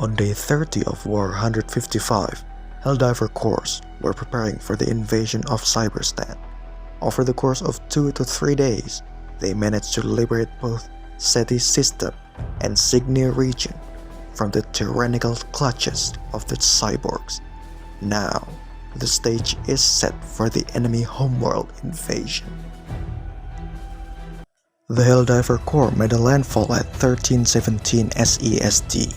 On day 30 of War 155, Helldiver Corps were preparing for the invasion of Cyberstan. Over the course of 2 to 3 days, they managed to liberate both SETI system and Cygnia region from the tyrannical clutches of the Cyborgs. Now, the stage is set for the enemy homeworld invasion. The Helldiver Corps made a landfall at 1317 SEST.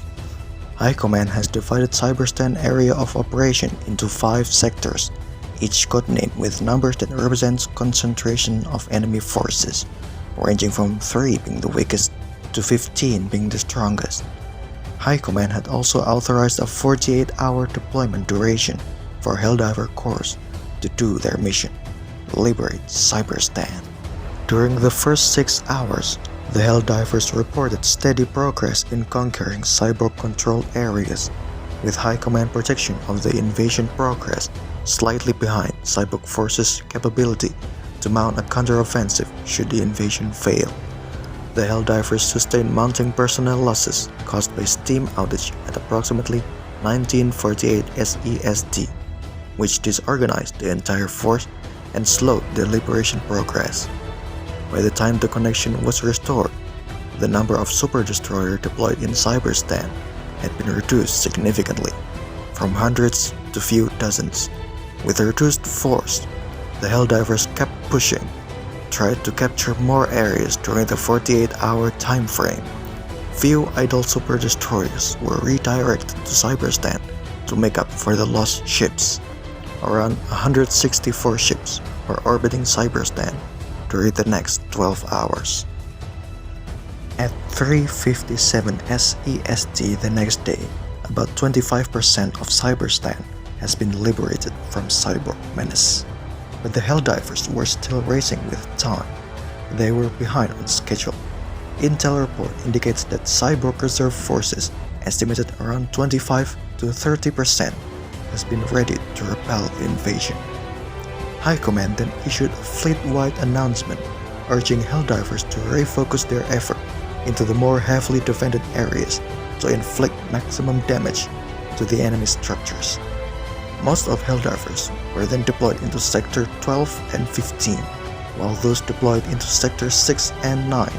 High Command has divided Cyberstan area of operation into 5 sectors, each codenamed with numbers that represents concentration of enemy forces, ranging from 3 being the weakest to 15 being the strongest. High Command had also authorized a 48-hour deployment duration for Helldiver Corps to do their mission, liberate Cyberstan. During the first 6 hours, the Helldivers reported steady progress in conquering Cyborg-controlled areas, with High Command protection of the invasion progress slightly behind Cyborg forces' capability to mount a counteroffensive should the invasion fail. The Helldivers sustained mounting personnel losses caused by steam outage at approximately 1948 SEST, which disorganized the entire force and slowed the liberation progress. By the time the connection was restored, the number of super destroyers deployed in Cyberstan had been reduced significantly, from hundreds to few dozens. With a reduced force, the Helldivers kept pushing, tried to capture more areas during the 48-hour time frame. Few idle super destroyers were redirected to Cyberstan to make up for the lost ships. Around 164 ships were orbiting Cyberstan during the next 12 hours. At 3:57 SEST the next day, about 25% of Cyberstan has been liberated from Cyborg menace. But the Helldivers were still racing with time. They were behind on schedule. Intel report indicates that Cyborg reserve forces, estimated around 25 to 30%, has been ready to repel the invasion. High Command then issued a fleet-wide announcement urging Helldivers to refocus their effort into the more heavily defended areas to inflict maximum damage to the enemy structures. Most of Helldivers were then deployed into Sector 12 and 15, while those deployed into Sector 6 and 9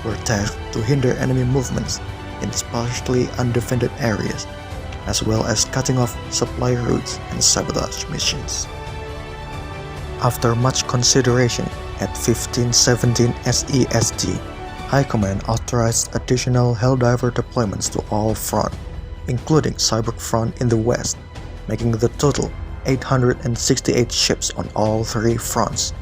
were tasked to hinder enemy movements in sparsely undefended areas, as well as cutting off supply routes and sabotage missions. After much consideration, at 1517 SEST, High Command authorized additional Helldiver deployments to all fronts, including Cyborg front in the west, making the total 868 ships on all 3 fronts.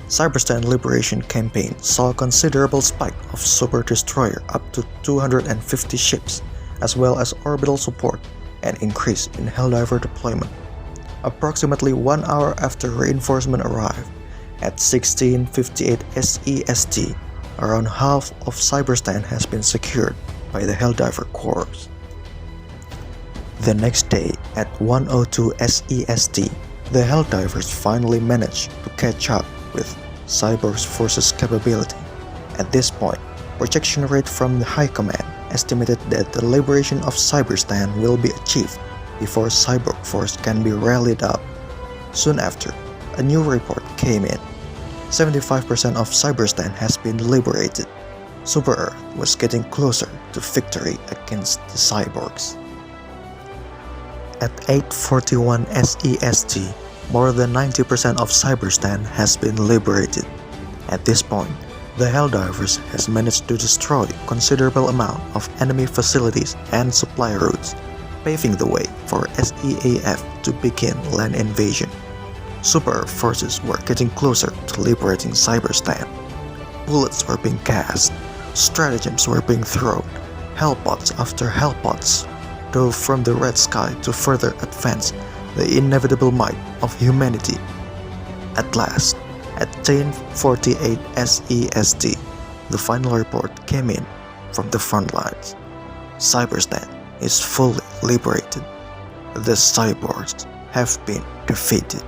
Cyberstan Liberation Campaign saw a considerable spike of super destroyer up to 250 ships, as well as orbital support and increase in Helldiver deployment. Approximately 1 hour after reinforcement arrived, at 1658 SEST, around half of Cyberstan has been secured by the Helldiver Corps. The next day, at 102 SEST, the Helldivers finally managed to catch up with Cyborgs forces' capability. At this point, projection rate from the High Command estimated that the liberation of Cyberstan will be achieved before Cyborg force can be rallied up. Soon after, a new report came in. 75% of Cyberstan has been liberated. Super Earth was getting closer to victory against the Cyborgs. At 8:41 SEST, more than 90% of Cyberstan has been liberated. At this point, the Helldivers has managed to destroy a considerable amount of enemy facilities and supply routes, paving the way for SEAF to begin land invasion. Super forces were getting closer to liberating Cyberstan. Bullets were being cast, stratagems were being thrown, hellpods after hellpods dove from the red sky to further advance the inevitable might of humanity. At last, at 10:48 SEST, the final report came in from the front lines. Cyberstan is fully liberated. The Cyborgs have been defeated.